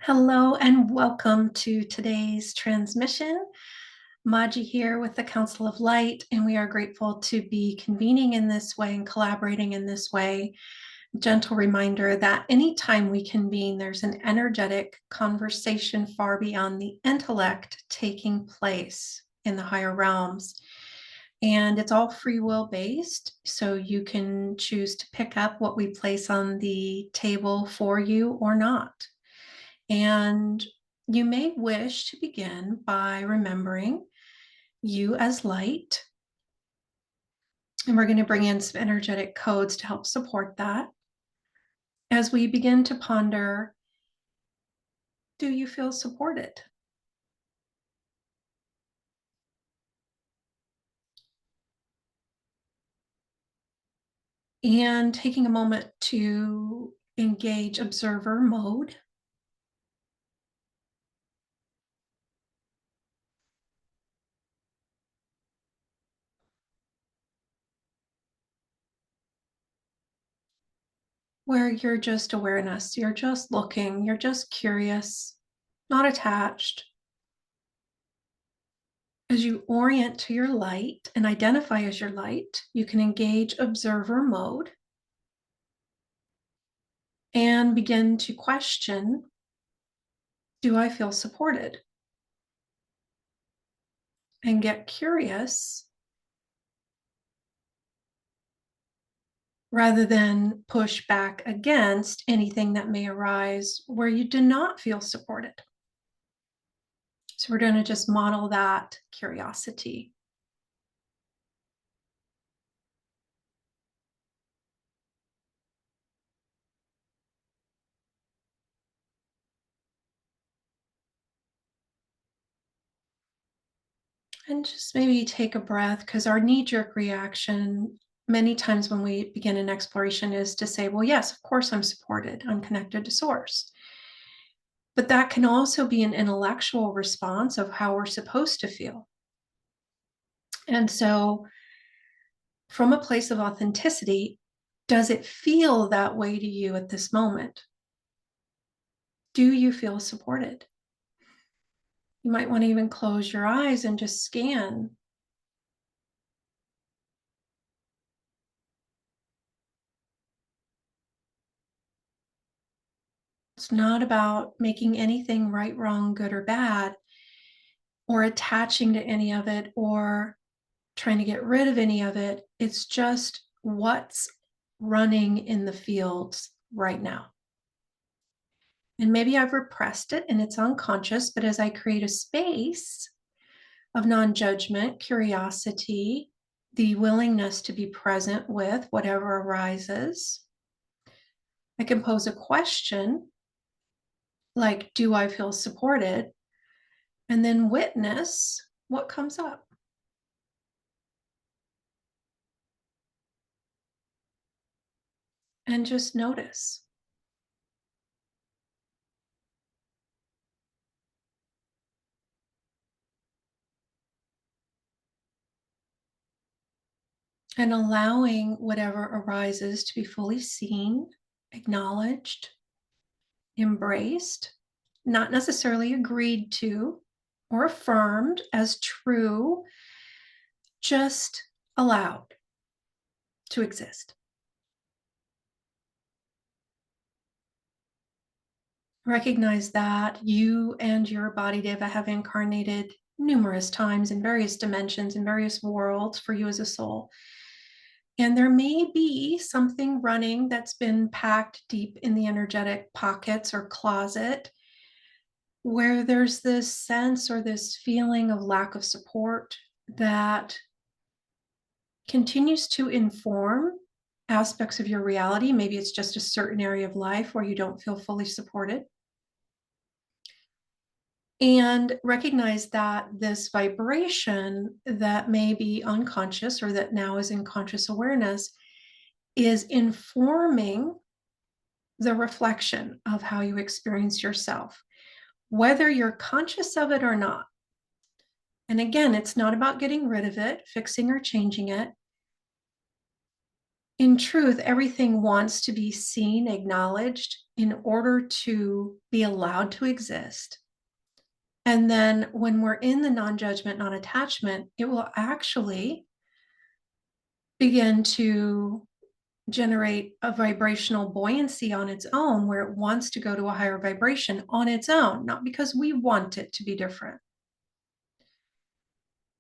Hello and welcome to today's transmission. Omaji here with the Council of Light, and we are grateful to be convening in this way and collaborating in this way. Gentle reminder that anytime we convene, there's an energetic conversation far beyond the intellect taking place in the higher realms. And it's all free will based, so you can choose to pick up what we place on the table for you or not. And you may wish to begin by remembering you as light. And we're going to bring in some energetic codes to help support that. As we begin to ponder, do you feel supported? And taking a moment to engage observer mode. Where you're just awareness, you're just looking, you're just curious, not attached. As you orient to your light and identify as your light, you can engage observer mode and begin to question, do I feel supported? And get curious rather than push back against anything that may arise where you do not feel supported. So we're going to just model that curiosity. And just maybe take a breath, because our knee-jerk reaction many times when we begin an exploration is to say, well, yes, of course I'm supported. I'm connected to source. But that can also be an intellectual response of how we're supposed to feel. And so from a place of authenticity, does it feel that way to you at this moment? Do you feel supported? You might want to even close your eyes and just scan. It's not about making anything right, wrong, good, or bad, or attaching to any of it, or trying to get rid of any of it. It's just what's running in the fields right now. And maybe I've repressed it and it's unconscious, but as I create a space of non-judgment, curiosity, the willingness to be present with whatever arises, I can pose a question like, do I feel supported? And then witness what comes up. And just notice. And allowing whatever arises to be fully seen, acknowledged, embraced, not necessarily agreed to or affirmed as true, just allowed to exist. Recognize that you and your body deva have incarnated numerous times in various dimensions, in various worlds for you as a soul. And there may be something running that's been packed deep in the energetic pockets or closet where there's this sense or this feeling of lack of support that continues to inform aspects of your reality. Maybe it's just a certain area of life where you don't feel fully supported. And recognize that this vibration that may be unconscious or that now is in conscious awareness is informing the reflection of how you experience yourself, whether you're conscious of it or not. And again, it's not about getting rid of it, fixing or changing it. In truth, everything wants to be seen, acknowledged in order to be allowed to exist. And then when we're in the non-judgment, non-attachment, it will actually begin to generate a vibrational buoyancy on its own, where it wants to go to a higher vibration on its own, not because we want it to be different.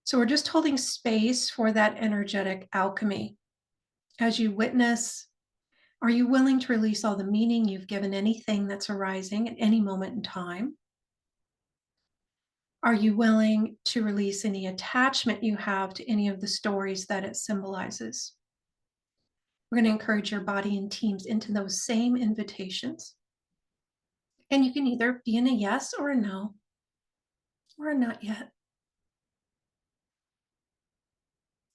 So we're just holding space for that energetic alchemy. As you witness, are you willing to release all the meaning you've given anything that's arising at any moment in time? Are you willing to release any attachment you have to any of the stories that it symbolizes? We're going to encourage your body and teams into those same invitations. And you can either be in a yes or a no, or a not yet.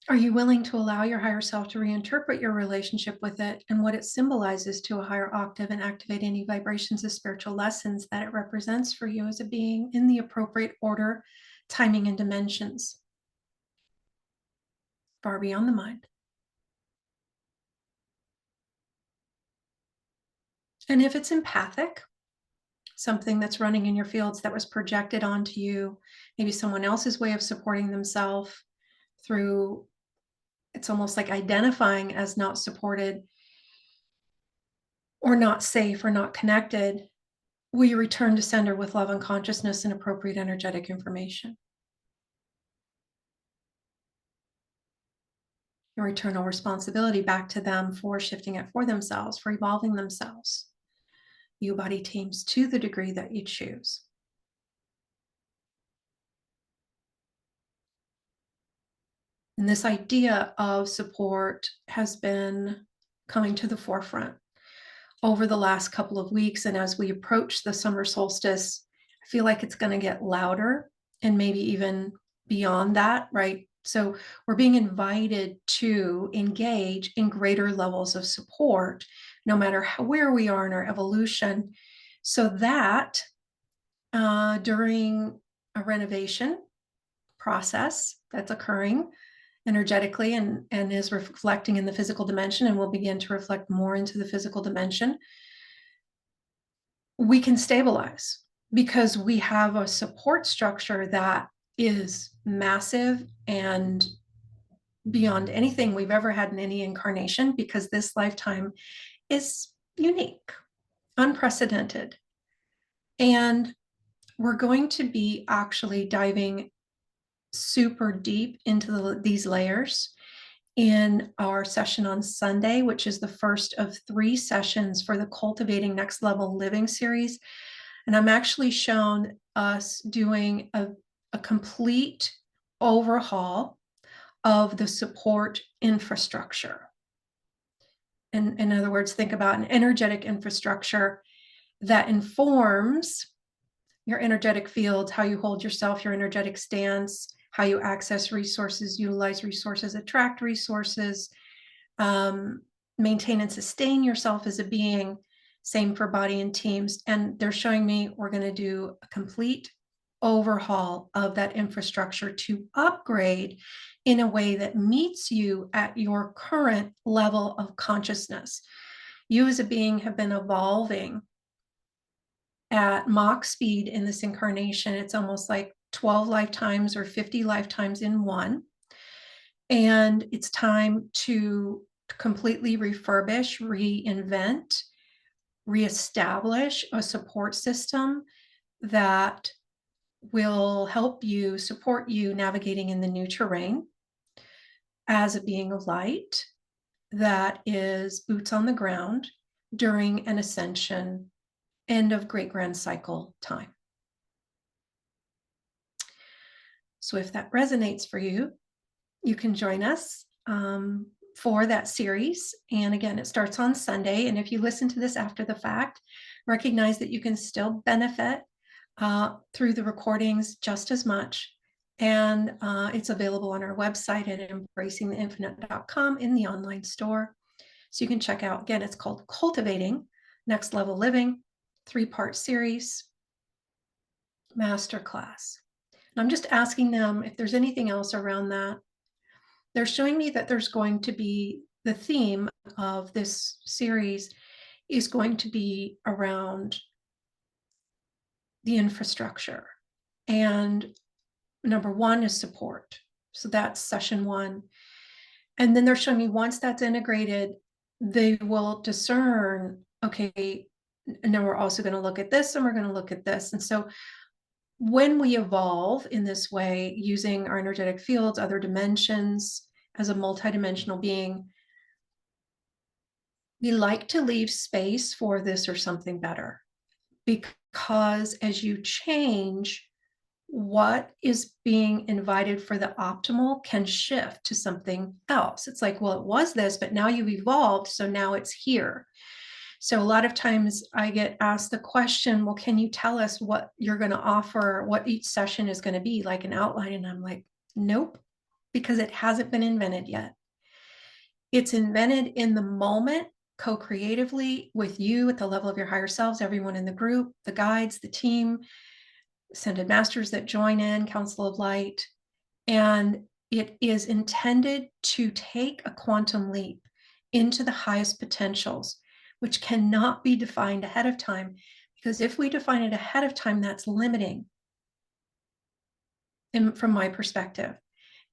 Are you willing to allow your higher self to reinterpret your relationship with it and what it symbolizes to a higher octave, and activate any vibrations of spiritual lessons that it represents for you as a being in the appropriate order, timing, and dimensions, far beyond the mind? And if it's empathic, something that's running in your fields that was projected onto you, maybe someone else's way of supporting themselves through, it's almost like identifying as not supported or not safe or not connected, will you return to sender with love and consciousness and appropriate energetic information? Your eternal responsibility back to them for shifting it for themselves, for evolving themselves. You body teams to the degree that you choose. And this idea of support has been coming to the forefront over the last couple of weeks. And as we approach the summer solstice, I feel like it's going to get louder and maybe even beyond that, right? So we're being invited to engage in greater levels of support, no matter where we are in our evolution, so that during a renovation process that's occurring energetically and is reflecting in the physical dimension and will begin to reflect more into the physical dimension, we can stabilize because we have a support structure that is massive and beyond anything we've ever had in any incarnation, because this lifetime is unique, unprecedented. And we're going to be actually diving super deep into these layers in our session on Sunday, which is the first of 3 sessions for the Cultivating Next Level Living series. And I'm actually shown us doing a complete overhaul of the support infrastructure. And in other words, think about an energetic infrastructure that informs your energetic fields, how you hold yourself, your energetic stance, how you access resources, utilize resources, attract resources, maintain and sustain yourself as a being. Same for body and teams. And they're showing me we're going to do a complete overhaul of that infrastructure to upgrade in a way that meets you at your current level of consciousness. You as a being have been evolving at Mach speed in this incarnation. It's almost like 12 lifetimes or 50 lifetimes in one. And it's time to completely refurbish, reinvent, reestablish a support system that will help you, support you navigating in the new terrain as a being of light that is boots on the ground during an ascension, end of great grand cycle time. So if that resonates for you, you can join us for that series. And again, it starts on Sunday. And if you listen to this after the fact, recognize that you can still benefit through the recordings just as much. And it's available on our website at embracingtheinfinite.com in the online store. So you can check out, again, it's called Cultivating Next Level Living, 3-part series, masterclass. And I'm just asking them if there's anything else around that. They're showing me that there's going to be the theme of this series is going to be around the infrastructure. And number one is support. So that's session one. And then they're showing me once that's integrated, they will discern, okay, now we're also going to look at this and we're going to look at this. And so when we evolve in this way, using our energetic fields, other dimensions as a multidimensional being, we like to leave space for this or something better. Because as you change, what is being invited for the optimal can shift to something else. It's like, well, it was this, but now you've evolved, so now it's here. So a lot of times I get asked the question, well, can you tell us what you're going to offer, what each session is going to be, like an outline? And I'm like, nope, because it hasn't been invented yet. It's invented in the moment, co-creatively with you at the level of your higher selves, everyone in the group, the guides, the team, ascended masters that join in, Council of Light. And it is intended to take a quantum leap into the highest potentials, which cannot be defined ahead of time. Because if we define it ahead of time, that's limiting from my perspective.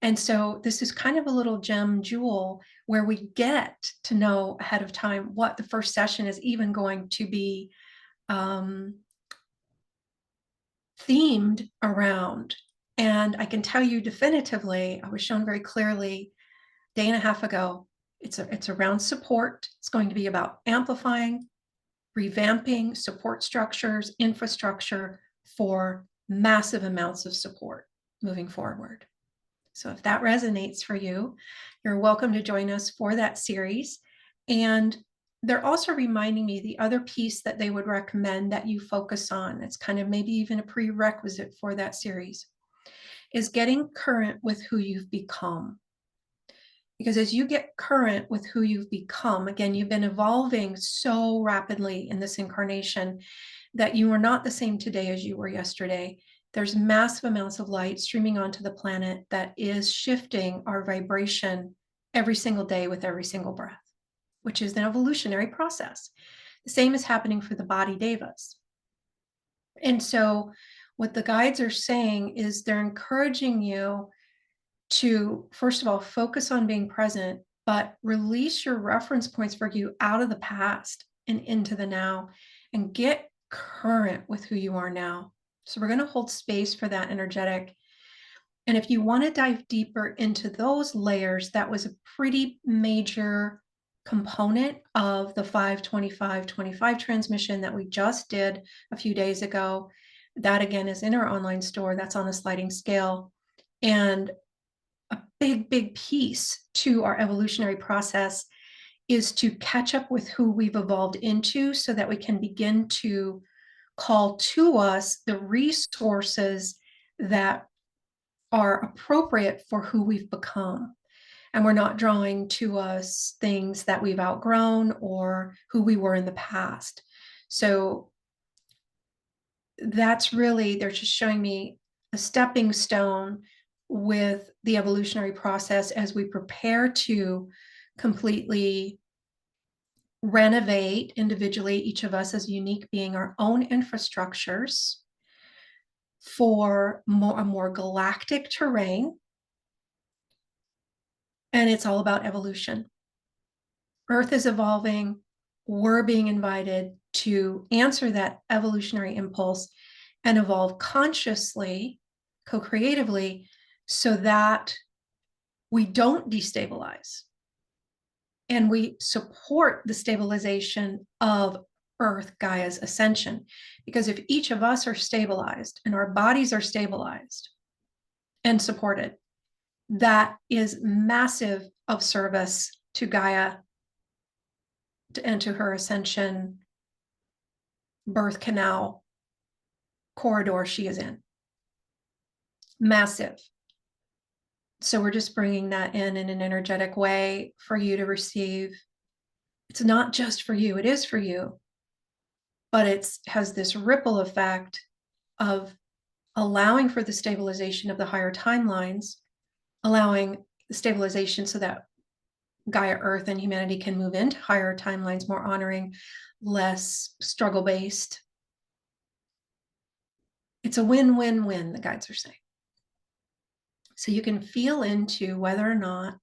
And so this is kind of a little gem jewel where we get to know ahead of time what the first session is even going to be themed around. And I can tell you definitively, I was shown very clearly a day and a half ago, it's around support. It's going to be about amplifying, revamping support structures, infrastructure for massive amounts of support moving forward. So if that resonates for you, you're welcome to join us for that series. And they're also reminding me the other piece that they would recommend that you focus on, it's kind of maybe even a prerequisite for that series, is getting current with who you've become. Because as you get current with who you've become, again, you've been evolving so rapidly in this incarnation that you are not the same today as you were yesterday. There's massive amounts of light streaming onto the planet that is shifting our vibration every single day with every single breath, which is an evolutionary process. The same is happening for the body devas. And so what the guides are saying is they're encouraging you to, first of all, focus on being present, but release your reference points for you out of the past and into the now, and get current with who you are now. So we're going to hold space for that energetic. And if you want to dive deeper into those layers, that was a pretty major component of the 5-25-25 transmission that we just did a few days ago. That again is in our online store. That's on a sliding scale. And a big piece to our evolutionary process is to catch up with who we've evolved into so that we can begin to call to us the resources that are appropriate for who we've become. And we're not drawing to us things that we've outgrown or who we were in the past. So that's really, they're just showing me a stepping stone with the evolutionary process as we prepare to completely renovate individually, each of us as unique being, our own infrastructures for a more galactic terrain. And it's all about evolution. Earth is evolving. We're being invited to answer that evolutionary impulse and evolve consciously, co-creatively, so that we don't destabilize and we support the stabilization of Earth Gaia's ascension. Because if each of us are stabilized and our bodies are stabilized and supported, that is massive of service to Gaia and to her ascension birth canal corridor she is in. Massive. So we're just bringing that in an energetic way for you to receive. It's not just for you, it is for you, but it has this ripple effect of allowing for the stabilization of the higher timelines, allowing the stabilization so that Gaia Earth and humanity can move into higher timelines, more honoring, less struggle-based. It's a win-win-win, the guides are saying. So you can feel into whether or not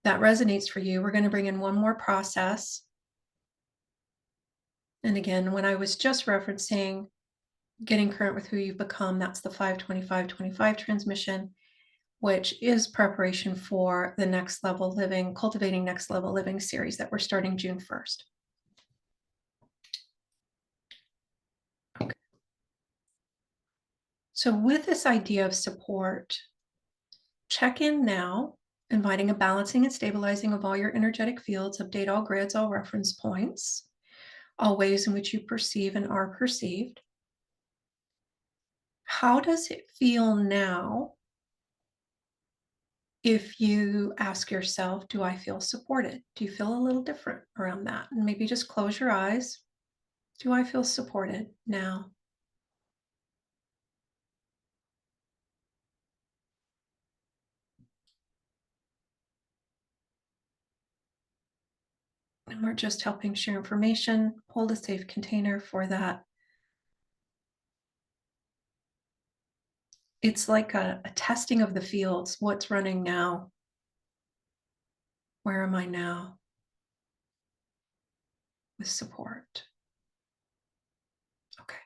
that resonates for you. We're going to bring in one more process. And again, when I was just referencing getting current with who you've become, that's the 5-25-25 transmission, which is preparation for the Next Level Living, Cultivating Next Level Living series that we're starting June 1st. Okay. So with this idea of support, check in now, inviting a balancing and stabilizing of all your energetic fields, update all grids, all reference points, all ways in which you perceive and are perceived. How does it feel now if you ask yourself, do I feel supported? Do you feel a little different around that? And maybe just close your eyes. Do I feel supported now? And we're just helping share information, hold a safe container for that. It's like a testing of the fields. What's running now? Where am I now with support? Okay.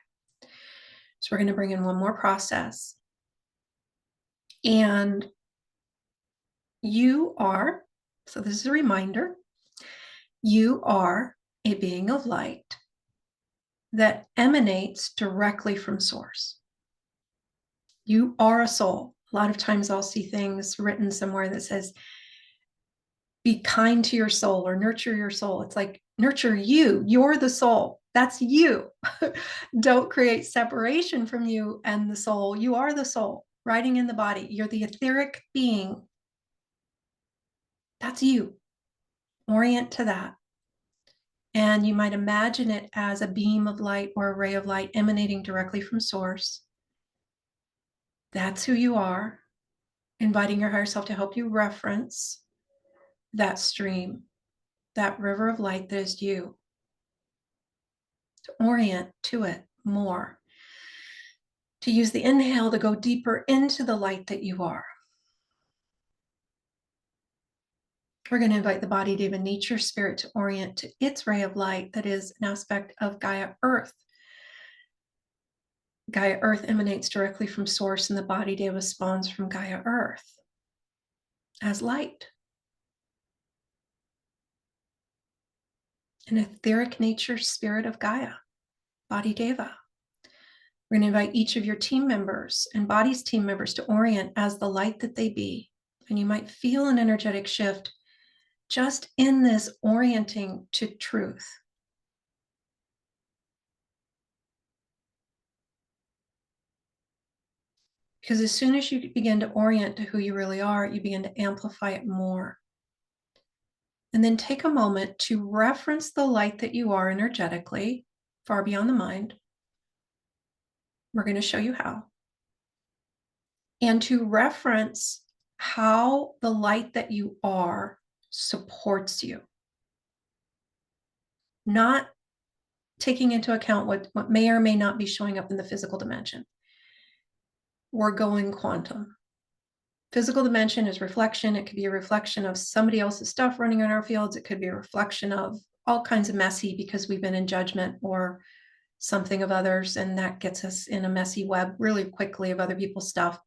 So we're going to bring in one more process. And you are, so this is a reminder, you are a being of light that emanates directly from source. You are a soul. A lot of times I'll see things written somewhere that says, be kind to your soul or nurture your soul. It's like, nurture you. You're the soul. That's you. Don't create separation from you and the soul. You are the soul riding in the body. You're the etheric being. That's you. Orient to that. And you might imagine it as a beam of light or a ray of light emanating directly from source. That's who you are. Inviting your higher self to help you reference that stream, that river of light that is you. To orient to it more. To use the inhale to go deeper into the light that you are. We're going to invite the body, Deva, nature, spirit to orient to its ray of light that is an aspect of Gaia Earth. Gaia Earth emanates directly from source, and the body, Deva, spawns from Gaia Earth as light. An etheric nature spirit of Gaia, body Deva. We're going to invite each of your team members and body's team members to orient as the light that they be. And you might feel an energetic shift just in this orienting to truth. Because as soon as you begin to orient to who you really are, you begin to amplify it more. And then take a moment to reference the light that you are energetically, far beyond the mind. We're going to show you how. And to reference how the light that you are supports you. Not taking into account what may or may not be showing up in the physical dimension. We're going quantum. Physical dimension is reflection. It could be a reflection of somebody else's stuff running in our fields. It could be a reflection of all kinds of messy because we've been in judgment or something of others, and that gets us in a messy web really quickly of other people's stuff.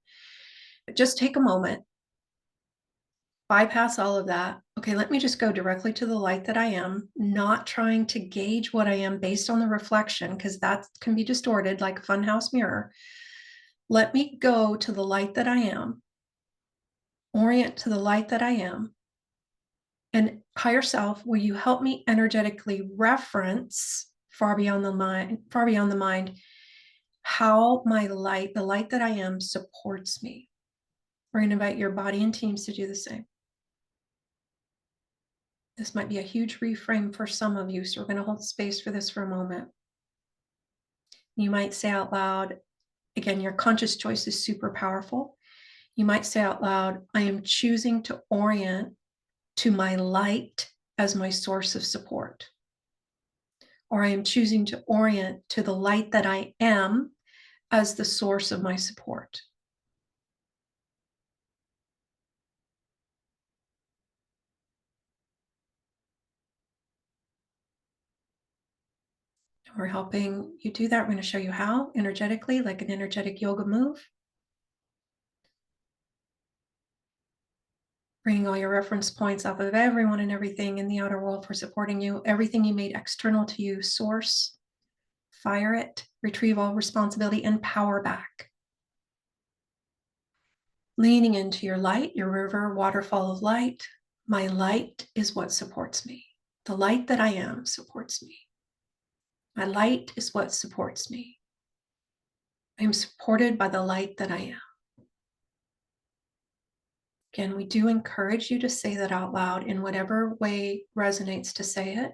But just take a moment, bypass all of that. Okay, let me just go directly to the light that I am, not trying to gauge what I am based on the reflection, because that can be distorted like a funhouse mirror. Let me go to the light that I am, orient to the light that I am, and higher self, will you help me energetically reference far beyond the mind, how my light, the light that I am, supports me. We're going to invite your body and teams to do the same. This might be a huge reframe for some of you, so we're going to hold space for this for a moment. You might say out loud, again, your conscious choice is super powerful. You might say out loud, I am choosing to orient to my light as my source of support. Or I am choosing to orient to the light that I am as the source of my support. We're helping you do that. We're going to show you how energetically, like an energetic yoga move. Bringing all your reference points off of everyone and everything in the outer world for supporting you. Everything you made external to you, source, fire it, retrieve all responsibility and power back. Leaning into your light, your river, waterfall of light. My light is what supports me. The light that I am supports me. My light is what supports me. I am supported by the light that I am. Again, we do encourage you to say that out loud in whatever way resonates to say it.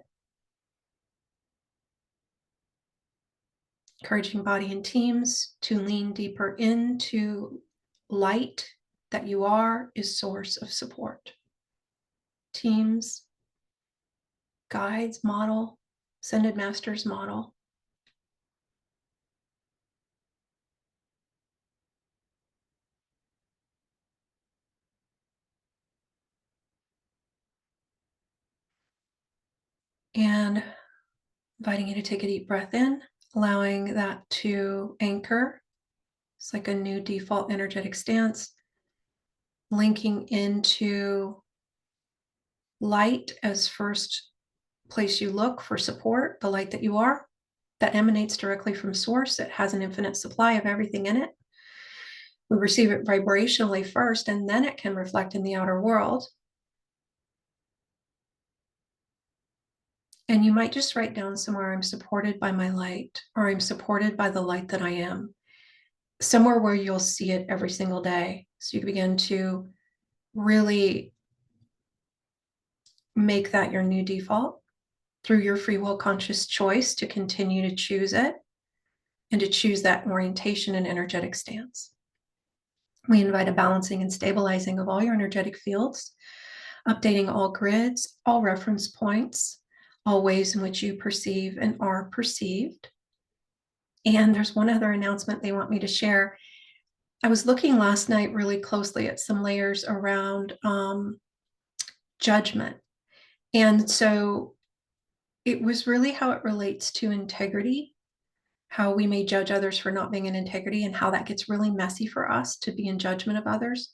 Encouraging body and teams to lean deeper into light that you are is source of support. Teams, guides, model, ascended masters model. And inviting you to take a deep breath in, allowing that to anchor. It's like a new default energetic stance, linking into light as first place you look for support, the light that you are, that emanates directly from source. It has an infinite supply of everything in it. We receive it vibrationally first, and then it can reflect in the outer world. And you might just write down somewhere, I'm supported by my light, or I'm supported by the light that I am. Somewhere where you'll see it every single day. So you begin to really make that your new default through your free will conscious choice to continue to choose it and to choose that orientation and energetic stance. We invite a balancing and stabilizing of all your energetic fields, updating all grids, all reference points, all ways in which you perceive and are perceived. And there's one other announcement they want me to share. I was looking last night really closely at some layers around judgment. And so it was really how it relates to integrity, how we may judge others for not being in integrity, and how that gets really messy for us to be in judgment of others.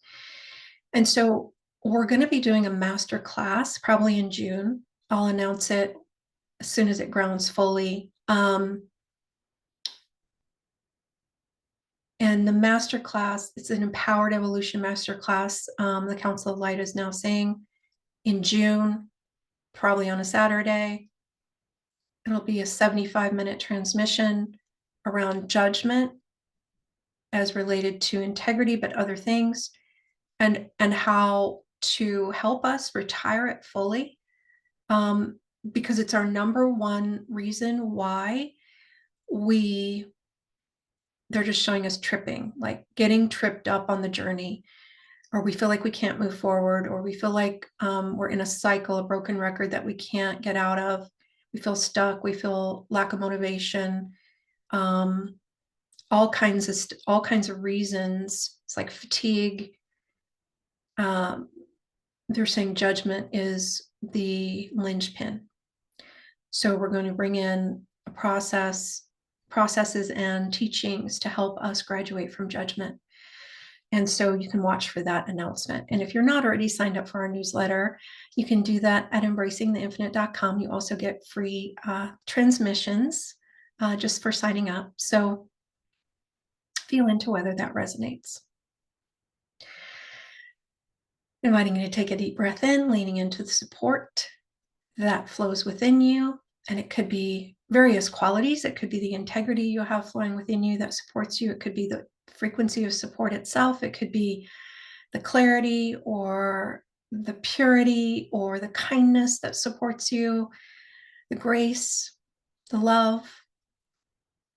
And so we're going to be doing a master class probably in June. I'll announce it as soon as it grounds fully. And the master class, it's an empowered evolution master class. The Council of Light is now saying in June, probably on a Saturday. It'll be a 75-minute transmission around judgment as related to integrity, but other things, and how to help us retire it fully, because it's our number one reason why they're just showing us tripping, like getting tripped up on the journey, or we feel like we can't move forward, or we feel like we're in a cycle, a broken record that we can't get out of. We feel stuck. We feel lack of motivation. All kinds of reasons. It's like fatigue. They're saying judgment is the linchpin. So we're going to bring in a processes and teachings to help us graduate from judgment. And so you can watch for that announcement. And if you're not already signed up for our newsletter, you can do that at embracingtheinfinite.com. You also get free transmissions just for signing up. So feel into whether that resonates. Inviting you to take a deep breath in, leaning into the support that flows within you. And it could be various qualities. It could be the integrity you have flowing within you that supports you. It could be the frequency of support itself. It could be the clarity or the purity or the kindness that supports you, the grace, the love.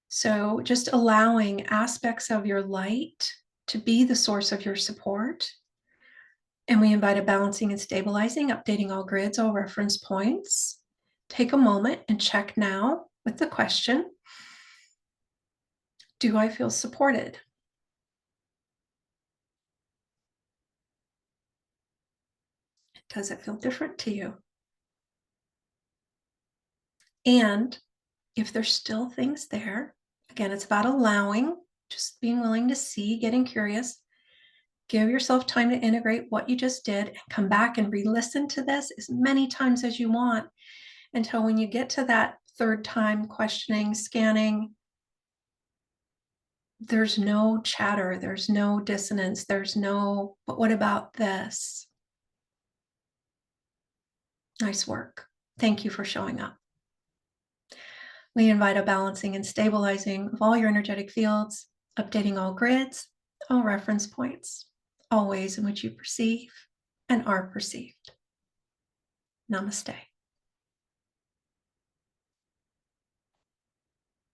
So just allowing aspects of your light to be the source of your support, And we invite a balancing and stabilizing, updating all grids, all reference points. Take a moment and check now with the question, do I feel supported? Does it feel different to you? And if there's still things there, again, it's about allowing, just being willing to see, getting curious. Give yourself time to integrate what you just did and come back and re-listen to this as many times as you want until when you get to that third time questioning, scanning, there's no chatter, there's no dissonance, there's no, but what about this? Nice work. Thank you for showing up. We invite a balancing and stabilizing of all your energetic fields, updating all grids, all reference points, all ways in which you perceive and are perceived. Namaste.